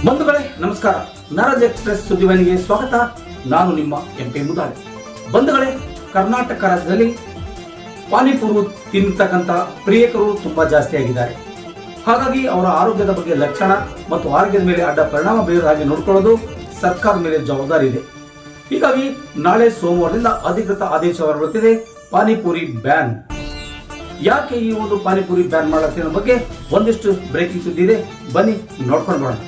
ಬಂಧುಗಳೇ ನಮಸ್ಕಾರ. ನಾರಾಜ್ ಎಕ್ಸ್‌ಪ್ರೆಸ್ ಸುದ್ದಿವಾಹಿನಿಗೆ ಸ್ವಾಗತ. ನಾನು ನಿಮ್ಮ ಎಂಪಿ ಮುದಾಳೆ. ಬಂಧುಗಳೇ, ಕರ್ನಾಟಕ ರಾಜ್ಯದಲ್ಲಿ ಪಾನಿಪುರಿ ತಿನ್ನತಕ್ಕಂಥ ಪ್ರಿಯಕರು ತುಂಬಾ ಜಾಸ್ತಿ ಆಗಿದ್ದಾರೆ. ಹಾಗಾಗಿ ಅವರ ಆರೋಗ್ಯದ ಬಗ್ಗೆ ಲಕ್ಷಣ ಮತ್ತು ಆರೋಗ್ಯದ ಮೇಲೆ ಅಡ್ಡ ಪರಿಣಾಮ ಬೀರದ ಹಾಗೆ ನೋಡಿಕೊಳ್ಳೋದು ಸರ್ಕಾರದ ಮೇಲೆ ಜವಾಬ್ದಾರಿ ಇದೆ. ಹೀಗಾಗಿ ನಾಳೆ ಸೋಮವಾರದಿಂದ ಅಧಿಕೃತ ಆದೇಶ ಹೊರಬರುತ್ತಿದೆ, ಪಾನಿಪುರಿ ಬ್ಯಾನ್. ಯಾಕೆ ಈ ಒಂದು ಪಾನಿಪುರಿ ಬ್ಯಾನ್ ಮಾಡಲಾಗ್ತಿದೆ ಅನ್ನೋ ಬಗ್ಗೆ ಒಂದಿಷ್ಟು ಬ್ರೇಕಿಂಗ್ ಸುದ್ದಿ ಇದೆ, ಬನ್ನಿ ನೋಡ್ಕೊಂಡು ಬರೋಣ.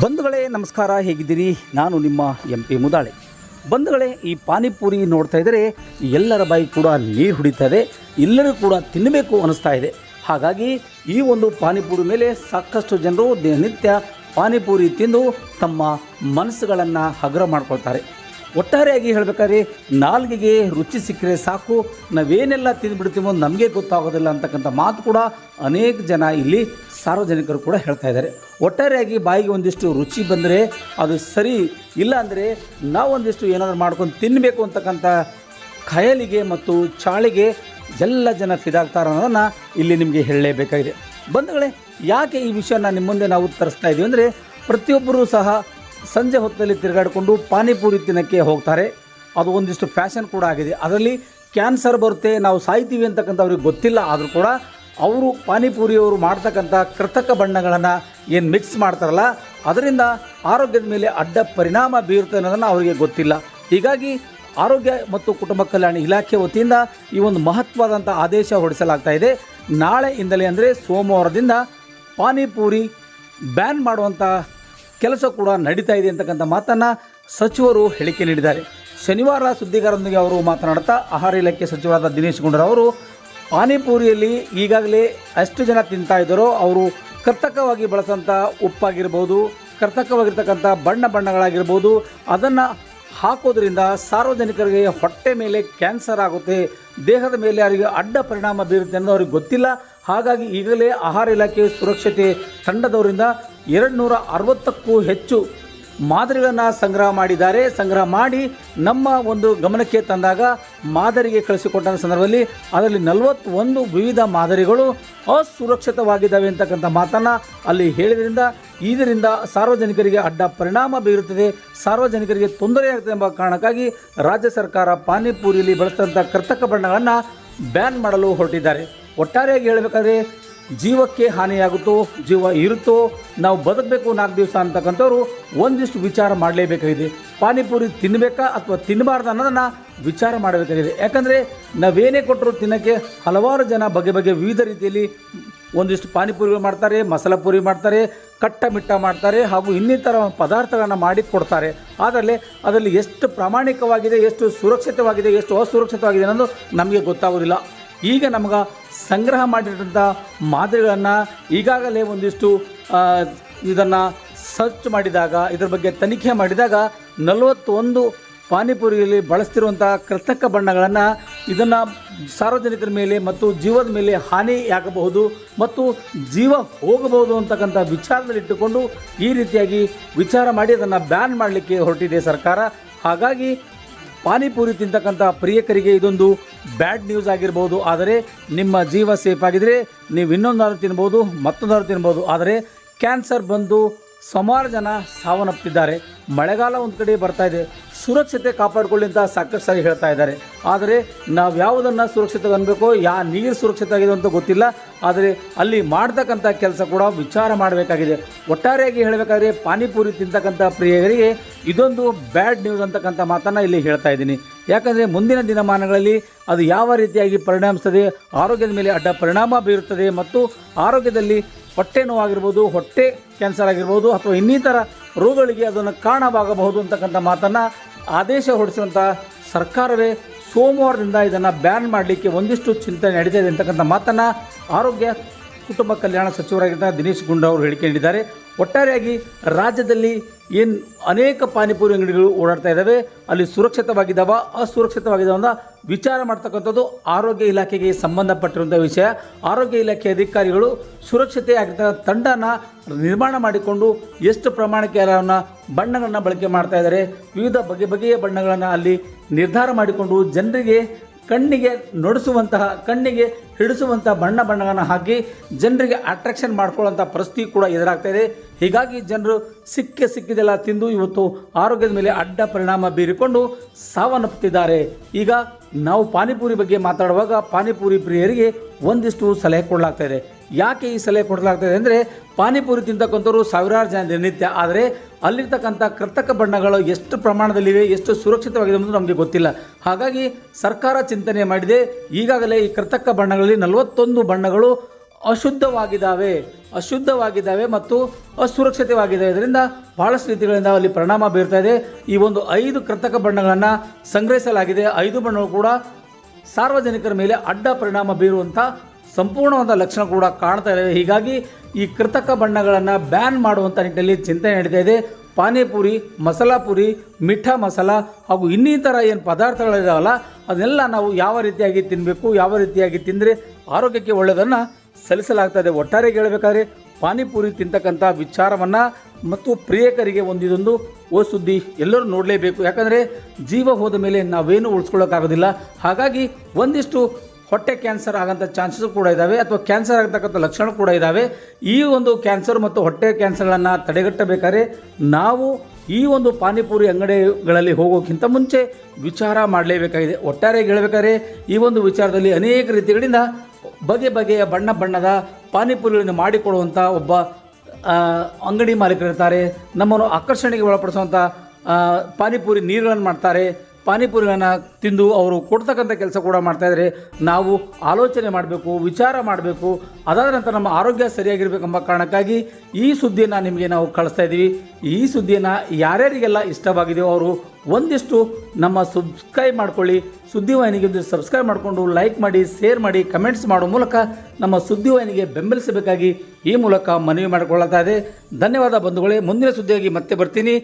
ಬಂಧುಗಳೇ ನಮಸ್ಕಾರ, ಹೇಗಿದ್ದೀರಿ? ನಾನು ನಿಮ್ಮ ಎಂಪಿ ಮುದಾಳೆ. ಬಂಧುಗಳೇ, ಈ ಪಾನಿಪುರಿ ನೋಡ್ತಾ ಇದ್ದರೆ ಎಲ್ಲರ ಬಾಯಿ ಕೂಡ ನೀರು ಹುಡಿತಾ ಇದೆ, ಎಲ್ಲರೂ ಕೂಡ ತಿನ್ನಬೇಕು ಅನಿಸ್ತಾ ಇದೆ. ಹಾಗಾಗಿ ಈ ಒಂದು ಪಾನಿಪುರಿ ಮೇಲೆ ಸಾಕಷ್ಟು ಜನರು ದಿನನಿತ್ಯ ಪಾನಿಪುರಿ ತಿಂದು ತಮ್ಮ ಮನಸ್ಸುಗಳನ್ನು ಹಗುರ ಮಾಡ್ಕೊಳ್ತಾರೆ. ಒಟ್ಟಾರೆಯಾಗಿ ಹೇಳಬೇಕಾದ್ರೆ ನಾಲ್ಗೆಗೆ ರುಚಿ ಸಿಕ್ಕರೆ ಸಾಕು, ನಾವೇನೆಲ್ಲ ತಿಂದುಬಿಡ್ತೀವೋ ನಮಗೆ ಗೊತ್ತಾಗೋದಿಲ್ಲ ಅಂತಕ್ಕಂಥ ಮಾತು ಕೂಡ ಅನೇಕ ಜನ ಇಲ್ಲಿ ಸಾರ್ವಜನಿಕರು ಕೂಡ ಹೇಳ್ತಾ ಇದ್ದಾರೆ. ಒಟ್ಟಾರೆಯಾಗಿ ಬಾಯಿಗೆ ಒಂದಿಷ್ಟು ರುಚಿ ಬಂದರೆ ಅದು ಸರಿ, ಇಲ್ಲ ಅಂದರೆ ನಾವೊಂದಿಷ್ಟು ಏನಾದರೂ ಮಾಡ್ಕೊಂಡು ತಿನ್ನಬೇಕು ಅಂತಕ್ಕಂಥ ಖಯಾಲಿಗೆ ಮತ್ತು ಚಾಳಿಗೆ ಎಲ್ಲ ಜನ ಫಿದಾಗ್ತಾರೆ ಅನ್ನೋದನ್ನು ಇಲ್ಲಿ ನಿಮಗೆ ಹೇಳಲೇಬೇಕಾಗಿದೆ. ಬಂಧುಗಳೇ, ಯಾಕೆ ಈ ವಿಷಯನ ನಿಮ್ಮ ಮುಂದೆ ನಾವು ತರಿಸ್ತಾ ಇದ್ದೀವಿ ಅಂದರೆ, ಪ್ರತಿಯೊಬ್ಬರೂ ಸಹ ಸಂಜೆ ಹೊತ್ತಲ್ಲಿ ತಿರುಗಾಡಿಕೊಂಡು ಪಾನಿಪುರಿ ತಿನ್ನೋಕ್ಕೆ ಹೋಗ್ತಾರೆ. ಅದು ಒಂದಿಷ್ಟು ಫ್ಯಾಷನ್ ಕೂಡ ಆಗಿದೆ. ಅದರಲ್ಲಿ ಕ್ಯಾನ್ಸರ್ ಬರುತ್ತೆ, ನಾವು ಸಾಯ್ತೀವಿ ಅಂತಕ್ಕಂಥ ಅವ್ರಿಗೆ ಗೊತ್ತಿಲ್ಲ. ಆದರೂ ಕೂಡ ಅವರು ಪಾನಿಪುರಿಯವರು ಮಾಡ್ತಕ್ಕಂಥ ಕೃತಕ ಬಣ್ಣಗಳನ್ನು ಏನು ಮಿಕ್ಸ್ ಮಾಡ್ತಾರಲ್ಲ, ಅದರಿಂದ ಆರೋಗ್ಯದ ಮೇಲೆ ಅಡ್ಡ ಪರಿಣಾಮ ಬೀರುತ್ತೆ ಅನ್ನೋದನ್ನು ಅವರಿಗೆ ಗೊತ್ತಿಲ್ಲ. ಹೀಗಾಗಿ ಆರೋಗ್ಯ ಮತ್ತು ಕುಟುಂಬ ಕಲ್ಯಾಣ ಇಲಾಖೆ ವತಿಯಿಂದ ಈ ಒಂದು ಮಹತ್ವದಂಥ ಆದೇಶ ಹೊರಡಿಸಲಾಗ್ತಾ ಇದೆ. ನಾಳೆಯಿಂದಲೇ ಅಂದರೆ ಸೋಮವಾರದಿಂದ ಪಾನಿಪುರಿ ಬ್ಯಾನ್ ಮಾಡುವಂಥ ಕೆಲಸ ಕೂಡ ನಡೀತಾ ಇದೆ ಅಂತಕ್ಕಂಥ ಮಾತನ್ನು ಸಚಿವರು ಹೇಳಿಕೆ ನೀಡಿದ್ದಾರೆ. ಶನಿವಾರ ಸುದ್ದಿಗಾರರೊಂದಿಗೆ ಅವರು ಮಾತನಾಡ್ತಾ ಆಹಾರ ಇಲಾಖೆ ಸಚಿವರಾದ ದಿನೇಶ್ ಗುಂಡೂರಾವ್ ಅವರು ಪಾನಿಪುರಿಯಲ್ಲಿ ಈಗಾಗಲೇ ಎಷ್ಟು ಜನ ತಿಂತಾ ಇದ್ದಾರೋ ಅವರು ಕೃತಕವಾಗಿ ಬಳಸೋಂಥ ಉಪ್ಪಾಗಿರ್ಬೋದು, ಕೃತಕವಾಗಿರ್ತಕ್ಕಂಥ ಬಣ್ಣಗಳಾಗಿರ್ಬೋದು, ಅದನ್ನು ಹಾಕೋದ್ರಿಂದ ಸಾರ್ವಜನಿಕರಿಗೆ ಹೊಟ್ಟೆ ಮೇಲೆ ಕ್ಯಾನ್ಸರ್ ಆಗುತ್ತೆ, ದೇಹದ ಮೇಲೆ ಅವರಿಗೆ ಅಡ್ಡ ಪರಿಣಾಮ ಬೀರುತ್ತೆ ಅನ್ನೋದು ಅವ್ರಿಗೆ ಗೊತ್ತಿಲ್ಲ. ಹಾಗಾಗಿ ಈಗಲೇ ಆಹಾರ ಇಲಾಖೆ ಸುರಕ್ಷತೆ ತಂಡದವರಿಂದ 260ಕ್ಕೂ ಹೆಚ್ಚು ಮಾದರಿಗಳನ್ನು ಸಂಗ್ರಹ ಮಾಡಿದ್ದಾರೆ. ಸಂಗ್ರಹ ಮಾಡಿ ನಮ್ಮ ಒಂದು ಗಮನಕ್ಕೆ ತಂದಾಗ ಮಾದರಿಗೆ ಕಳಿಸಿಕೊಟ್ಟ ಸಂದರ್ಭದಲ್ಲಿ ಅದರಲ್ಲಿ 41 ವಿವಿಧ ಮಾದರಿಗಳು ಅಸುರಕ್ಷಿತವಾಗಿದ್ದಾವೆ ಅಂತಕ್ಕಂಥ ಮಾತನ್ನು ಅಲ್ಲಿ ಹೇಳಿದ್ರಿಂದ ಇದರಿಂದ ಸಾರ್ವಜನಿಕರಿಗೆ ಅಡ್ಡ ಪರಿಣಾಮ ಬೀರುತ್ತದೆ, ಸಾರ್ವಜನಿಕರಿಗೆ ತೊಂದರೆಯಾಗುತ್ತದೆ ಎಂಬ ಕಾರಣಕ್ಕಾಗಿ ರಾಜ್ಯ ಸರ್ಕಾರ ಪಾನಿಪುರಿಯಲ್ಲಿ ಬಳಸಿದಂಥ ಕೃತಕ ಬಣ್ಣಗಳನ್ನು ಬ್ಯಾನ್ ಮಾಡಲು ಹೊರಟಿದ್ದಾರೆ. ಒಟ್ಟಾರೆಯಾಗಿ ಹೇಳಬೇಕಾದ್ರೆ ಜೀವಕ್ಕೆ ಹಾನಿಯಾಗುತ್ತೋ, ಜೀವ ಇರುತ್ತೋ, ನಾವು ಬದುಕಬೇಕು 4 ದಿವಸ ಅಂತಕ್ಕಂಥವ್ರು ಒಂದಿಷ್ಟು ವಿಚಾರ ಮಾಡಲೇಬೇಕಾಗಿದೆ. ಪಾನಿಪುರಿ ತಿನ್ನಬೇಕಾ ಅಥವಾ ತಿನ್ನಬಾರ್ದು ಅನ್ನೋದನ್ನು ವಿಚಾರ ಮಾಡಬೇಕಾಗಿದೆ. ಯಾಕಂದರೆ ನಾವೇನೇ ಕೊಟ್ಟರು ತಿನ್ನೋಕ್ಕೆ ಹಲವಾರು ಜನ ಬಗೆ ವಿವಿಧ ರೀತಿಯಲ್ಲಿ ಒಂದಿಷ್ಟು ಪಾನಿಪುರಿಗಳು ಮಾಡ್ತಾರೆ, ಮಸಾಲ ಪುರಿ ಮಾಡ್ತಾರೆ, ಕಟ್ಟ ಮಿಟ್ಟ ಮಾಡ್ತಾರೆ, ಹಾಗೂ ಇನ್ನಿತರ ಪದಾರ್ಥಗಳನ್ನು ಮಾಡಿ ಕೊಡ್ತಾರೆ. ಆದರೆ ಅದರಲ್ಲಿ ಎಷ್ಟು ಪ್ರಾಮಾಣಿಕವಾಗಿದೆ, ಎಷ್ಟು ಸುರಕ್ಷಿತವಾಗಿದೆ, ಎಷ್ಟು ಅಸುರಕ್ಷಿತವಾಗಿದೆ ಅನ್ನೋದು ನಮಗೆ ಗೊತ್ತಾಗೋದಿಲ್ಲ. ಈಗ ನಮಗೆ ಸಂಗ್ರಹ ಮಾಡಿರೋಂಥ ಮಾದರಿಗಳನ್ನು ಈಗಾಗಲೇ ಒಂದಿಷ್ಟು ಇದನ್ನು ಸರ್ಚ್ ಮಾಡಿದಾಗ, ಇದರ ಬಗ್ಗೆ ತನಿಖೆ ಮಾಡಿದಾಗ 41 ಪಾನಿಪುರಿಯಲ್ಲಿ ಬಳಸ್ತಿರುವಂಥ ಕೃತಕ ಬಣ್ಣಗಳನ್ನು ಇದನ್ನು ಸಾರ್ವಜನಿಕರ ಮೇಲೆ ಮತ್ತು ಜೀವದ ಮೇಲೆ ಹಾನಿಯಾಗಬಹುದು ಮತ್ತು ಜೀವ ಹೋಗಬಹುದು ಅಂತಕ್ಕಂಥ ವಿಚಾರದಲ್ಲಿಟ್ಟುಕೊಂಡು ಈ ರೀತಿಯಾಗಿ ವಿಚಾರ ಮಾಡಿ ಅದನ್ನು ಬ್ಯಾನ್ ಮಾಡಲಿಕ್ಕೆ ಹೊರಟಿದೆ ಸರ್ಕಾರ. ಹಾಗಾಗಿ ಪಾನಿಪುರಿ ತಿಂತಕ್ಕಂಥ ಪ್ರಿಯಕರಿಗೆ ಇದೊಂದು ಬ್ಯಾಡ್ ನ್ಯೂಸ್ ಆಗಿರ್ಬೋದು. ಆದರೆ ನಿಮ್ಮ ಜೀವ ಸೇಫ್ ಆಗಿದ್ದರೆ ನೀವು ಇನ್ನೊಂದಾದ್ರು ತಿನ್ಬೋದು, ಮತ್ತೊಂದಾದ್ರು ತಿನ್ಬೋದು. ಆದರೆ ಕ್ಯಾನ್ಸರ್ ಬಂದು ಸುಮಾರು ಜನ ಸಾವನ್ನಪ್ಪಿದ್ದಾರೆ. ಮಳೆಗಾಲ ಒಂದು ಕಡೆ ಬರ್ತಾ ಇದೆ, ಸುರಕ್ಷತೆ ಕಾಪಾಡಿಕೊಳ್ಳಿ ಅಂತ ಸಾಕಷ್ಟು ಸಾರಿ ಹೇಳ್ತಾ ಇದ್ದಾರೆ. ಆದರೆ ನಾವು ಯಾವುದನ್ನು ಸುರಕ್ಷಿತ ಅನ್ಬೇಕೋ, ನೀರು ಸುರಕ್ಷಿತ ಆಗಿದೆ ಅಂತ ಗೊತ್ತಿಲ್ಲ. ಆದರೆ ಅಲ್ಲಿ ಮಾಡ್ತಕ್ಕಂಥ ಕೆಲಸ ಕೂಡ ವಿಚಾರ ಮಾಡಬೇಕಾಗಿದೆ. ಒಟ್ಟಾರೆಯಾಗಿ ಹೇಳಬೇಕಾದ್ರೆ ಪಾನಿಪುರಿ ತಿಂತಕ್ಕಂಥ ಪ್ರಿಯರಿಗೆ ಇದೊಂದು ಬ್ಯಾಡ್ ನ್ಯೂಸ್ ಅಂತಕ್ಕಂಥ ಮಾತನ್ನು ಇಲ್ಲಿ ಹೇಳ್ತಾ ಇದ್ದೀನಿ. ಯಾಕಂದರೆ ಮುಂದಿನ ದಿನಮಾನಗಳಲ್ಲಿ ಅದು ಯಾವ ರೀತಿಯಾಗಿ ಪರಿಣಮಿಸ್ತದೆ, ಆರೋಗ್ಯದ ಮೇಲೆ ಅಡ್ಡ ಪರಿಣಾಮ ಬೀರುತ್ತದೆ ಮತ್ತು ಆರೋಗ್ಯದಲ್ಲಿ ಹೊಟ್ಟೆ ನೋವಾಗಿರ್ಬೋದು, ಹೊಟ್ಟೆ ಕ್ಯಾನ್ಸರ್ ಆಗಿರ್ಬೋದು ಅಥವಾ ಇನ್ನಿತರ ರೋಗಗಳಿಗೆ ಅದನ್ನು ಕಾರಣವಾಗಬಹುದು ಅಂತಕ್ಕಂಥ ಮಾತನ್ನು ಆದೇಶ ಹೊರಡಿಸುವಂಥ ಸರ್ಕಾರವೇ ಸೋಮವಾರದಿಂದ ಇದನ್ನು ಬ್ಯಾನ್ ಮಾಡಲಿಕ್ಕೆ ಒಂದಿಷ್ಟು ಚಿಂತನೆ ನಡೀತಾ ಇದೆ ಅಂತಕ್ಕಂಥ ಮಾತನ್ನು ಆರೋಗ್ಯ ಕುಟುಂಬ ಕಲ್ಯಾಣ ಸಚಿವರಾಗಿದ್ದ ದಿನೇಶ್ ಗುಂಡೂರಾವ್ ಅವರು ಹೇಳಿಕೆ ನೀಡಿದ್ದಾರೆ. ಒಟ್ಟಾರೆಯಾಗಿ ರಾಜ್ಯದಲ್ಲಿ ಏನು ಅನೇಕ ಪಾನಿಪುರಿ ಅಂಗಡಿಗಳು ಓಡಾಡ್ತಾ ಇದ್ದಾವೆ, ಅಲ್ಲಿ ಸುರಕ್ಷಿತವಾಗಿದ್ದಾವ ಅಸುರಕ್ಷಿತವಾಗಿದ್ದಾವ ಅಂತ ವಿಚಾರ ಮಾಡ್ತಕ್ಕಂಥದ್ದು ಆರೋಗ್ಯ ಇಲಾಖೆಗೆ ಸಂಬಂಧಪಟ್ಟಿರುವಂಥ ವಿಷಯ. ಆರೋಗ್ಯ ಇಲಾಖೆ ಅಧಿಕಾರಿಗಳು ಸುರಕ್ಷತೆ ಆಗಿರ್ತಕ್ಕಂಥ ತಂಡನ ನಿರ್ಮಾಣ ಮಾಡಿಕೊಂಡು ಎಷ್ಟು ಪ್ರಮಾಣಕ್ಕೆ ಅವನ್ನ ಬಣ್ಣಗಳನ್ನು ಬಳಕೆ ಮಾಡ್ತಾ ಇದ್ದಾರೆ, ವಿವಿಧ ಬಗೆಯ ಬಣ್ಣಗಳನ್ನು ಅಲ್ಲಿ ನಿರ್ಧಾರ ಮಾಡಿಕೊಂಡು ಜನರಿಗೆ ಕಣ್ಣಿಗೆ ನೊಡಿಸುವಂತಹ ಕಣ್ಣಿಗೆ ಹಿಡಿಸುವಂಥ ಬಣ್ಣಗಳನ್ನು ಹಾಕಿ ಜನರಿಗೆ ಅಟ್ರಾಕ್ಷನ್ ಮಾಡ್ಕೊಳ್ಳೋಂಥ ಪರಿಸ್ಥಿತಿ ಕೂಡ ಎದುರಾಗ್ತಾ ಇದೆ. ಹೀಗಾಗಿ ಜನರು ಸಿಕ್ಕಿದೆಲ್ಲ ತಿಂದು ಇವತ್ತು ಆರೋಗ್ಯದ ಮೇಲೆ ಅಡ್ಡ ಪರಿಣಾಮ ಬೀರಿಕೊಂಡು ಸಾವನ್ನಪ್ಪುತ್ತಿದ್ದಾರೆ. ಈಗ ನಾವು ಪಾನಿಪುರಿ ಬಗ್ಗೆ ಮಾತಾಡುವಾಗ ಪಾನಿಪುರಿ ಪ್ರಿಯರಿಗೆ ಒಂದಿಷ್ಟು ಸಲಹೆ ಕೊಡಲಾಗ್ತಾ ಇದೆ. ಯಾಕೆ ಈ ಸಲಹೆ ಕೊಡಲಾಗ್ತದೆ ಅಂದರೆ, ಪಾನಿಪುರಿ ತಿಂತಕ್ಕಂಥವ್ರು ಸಾವಿರಾರು ಜನ ದಿನನಿತ್ಯ, ಆದರೆ ಅಲ್ಲಿರ್ತಕ್ಕಂಥ ಕೃತಕ ಬಣ್ಣಗಳು ಎಷ್ಟು ಪ್ರಮಾಣದಲ್ಲಿವೆ, ಎಷ್ಟು ಸುರಕ್ಷಿತವಾಗಿದೆ ಅನ್ನೋದು ನಮಗೆ ಗೊತ್ತಿಲ್ಲ. ಹಾಗಾಗಿ ಸರ್ಕಾರ ಚಿಂತನೆ ಮಾಡಿದೆ. ಈಗಾಗಲೇ ಈ ಕೃತಕ ಬಣ್ಣಗಳಲ್ಲಿ 41 ಬಣ್ಣಗಳು ಅಶುದ್ಧವಾಗಿದ್ದಾವೆ ಮತ್ತು ಅಸುರಕ್ಷಿತವಾಗಿದ್ದಾವೆ. ಇದರಿಂದ ಬಹಳಷ್ಟು ರೀತಿಗಳಿಂದ ಅಲ್ಲಿ ಪರಿಣಾಮ ಬೀರ್ತಾ ಇದೆ. ಈ ಒಂದು 5 ಕೃತಕ ಬಣ್ಣಗಳನ್ನು ಸಂಗ್ರಹಿಸಲಾಗಿದೆ. 5 ಬಣ್ಣಗಳು ಕೂಡ ಸಾರ್ವಜನಿಕರ ಮೇಲೆ ಅಡ್ಡ ಪರಿಣಾಮ ಬೀರುವಂಥ ಸಂಪೂರ್ಣವಾದ ಲಕ್ಷಣ ಕೂಡ ಕಾಣ್ತಾ ಇದ್ದಾವೆ. ಹೀಗಾಗಿ ಈ ಕೃತಕ ಬಣ್ಣಗಳನ್ನು ಬ್ಯಾನ್ ಮಾಡುವಂಥ ನಿಟ್ಟಿನಲ್ಲಿ ಚಿಂತನೆ ನಡೀತಾ ಇದೆ. ಪಾನಿಪುರಿ, ಮಸಾಲ ಪುರಿ, ಮಿಠಾ ಮಸಾಲ ಹಾಗೂ ಇನ್ನಿತರ ಏನು ಪದಾರ್ಥಗಳಿದಾವಲ್ಲ ಅದನ್ನೆಲ್ಲ ನಾವು ಯಾವ ರೀತಿಯಾಗಿ ತಿನ್ನಬೇಕು, ಯಾವ ರೀತಿಯಾಗಿ ತಿಂದರೆ ಆರೋಗ್ಯಕ್ಕೆ ಒಳ್ಳೆಯದನ್ನು ಸಲ್ಲಿಸಲಾಗ್ತದೆ. ಒಟ್ಟಾರೆ ಹೇಳಬೇಕಾದ್ರೆ ಪಾನಿಪುರಿ ತಿಂತಕ್ಕಂಥ ವಿಚಾರವನ್ನು ಮತ್ತು ಪ್ರಿಯಕರಿಗೆ ಇದೊಂದು ಸುದ್ದಿ ಎಲ್ಲರೂ ನೋಡಲೇಬೇಕು. ಯಾಕಂದರೆ ಜೀವ ಹೋದ ಮೇಲೆ ನಾವೇನು ಉಳಿಸ್ಕೊಳ್ಳೋಕ್ಕಾಗೋದಿಲ್ಲ. ಹಾಗಾಗಿ ಒಂದಿಷ್ಟು ಹೊಟ್ಟೆ ಕ್ಯಾನ್ಸರ್ ಆಗೋಂಥ ಚಾನ್ಸಸ್ ಕೂಡ ಇದ್ದಾವೆ, ಅಥವಾ ಕ್ಯಾನ್ಸರ್ ಆಗತಕ್ಕಂಥ ಲಕ್ಷಣ ಕೂಡ ಇದ್ದಾವೆ. ಈ ಒಂದು ಕ್ಯಾನ್ಸರ್ ಮತ್ತು ಹೊಟ್ಟೆ ಕ್ಯಾನ್ಸರ್ಗಳನ್ನು ತಡೆಗಟ್ಟಬೇಕಾದ್ರೆ ನಾವು ಈ ಒಂದು ಪಾನಿಪುರಿ ಅಂಗಡಿಗಳಲ್ಲಿ ಹೋಗೋಕ್ಕಿಂತ ಮುಂಚೆ ವಿಚಾರ ಮಾಡಲೇಬೇಕಾಗಿದೆ. ಒಟ್ಟಾರೆ ಹೇಳಬೇಕಾದ್ರೆ ಈ ಒಂದು ವಿಚಾರದಲ್ಲಿ ಅನೇಕ ರೀತಿಗಳಿಂದ ಬಗೆಯ ಬಣ್ಣದ ಪಾನಿಪುರಿಗಳನ್ನು ಮಾಡಿಕೊಡುವಂಥ ಒಬ್ಬ ಅಂಗಡಿ ಮಾಲೀಕರಿರ್ತಾರೆ. ನಮ್ಮನ್ನು ಆಕರ್ಷಣೆಗೆ ಒಳಪಡಿಸುವಂಥ ಪಾನಿಪುರಿ ನೀರುಗಳನ್ನು ಮಾಡ್ತಾರೆ. ಪಾನಿಪುರಿಗಳನ್ನು ತಿಂದು ಅವರು ಕೊಡ್ತಕ್ಕಂಥ ಕೆಲಸ ಕೂಡ ಮಾಡ್ತಾಯಿದ್ದಾರೆ. ನಾವು ಆಲೋಚನೆ ಮಾಡಬೇಕು, ವಿಚಾರ ಮಾಡಬೇಕು. ಅದಾದ ನಂತರ ನಮ್ಮ ಆರೋಗ್ಯ ಸರಿಯಾಗಿರಬೇಕೆಂಬ ಕಾರಣಕ್ಕಾಗಿ ಈ ಸುದ್ದಿಯನ್ನು ನಿಮಗೆ ನಾವು ಕಳಿಸ್ತಾ ಇದ್ದೀವಿ. ಈ ಸುದ್ದಿಯನ್ನು ಯಾರ್ಯಾರಿಗೆಲ್ಲ ಇಷ್ಟವಾಗಿದೆಯೋ ಅವರು ಒಂದಿಷ್ಟು ನಮ್ಮ ಸಬ್ಸ್ಕ್ರೈಬ್ ಮಾಡ್ಕೊಳ್ಳಿ. ಸುದ್ದಿವಾಹಿನಿಗೆ ಒಂದು ಸಬ್ಸ್ಕ್ರೈಬ್ ಮಾಡಿಕೊಂಡು ಲೈಕ್ ಮಾಡಿ, ಶೇರ್ ಮಾಡಿ, ಕಮೆಂಟ್ಸ್ ಮಾಡೋ ಮೂಲಕ ನಮ್ಮ ಸುದ್ದಿವಾಹಿನಿಗೆ ಬೆಂಬಲಿಸಬೇಕಾಗಿ ಈ ಮೂಲಕ ಮನವಿ ಮಾಡಿಕೊಳ್ಳುತ್ತಾ ಇದೆ. ಧನ್ಯವಾದ ಬಂಧುಗಳೇ. ಮುಂದಿನ ಸುದ್ದಿಯಾಗಿ ಮತ್ತೆ ಬರ್ತೀನಿ.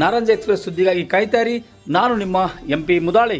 ನಾರಂಜ ಎಕ್ಸ್ಪ್ರೆಸ್ ಸುದ್ದಿಗಾಗಿ ಕಾಯ್ತಾರಿ. ನಾನು ನಿಮ್ಮ MP ಮುದಾಳಿ.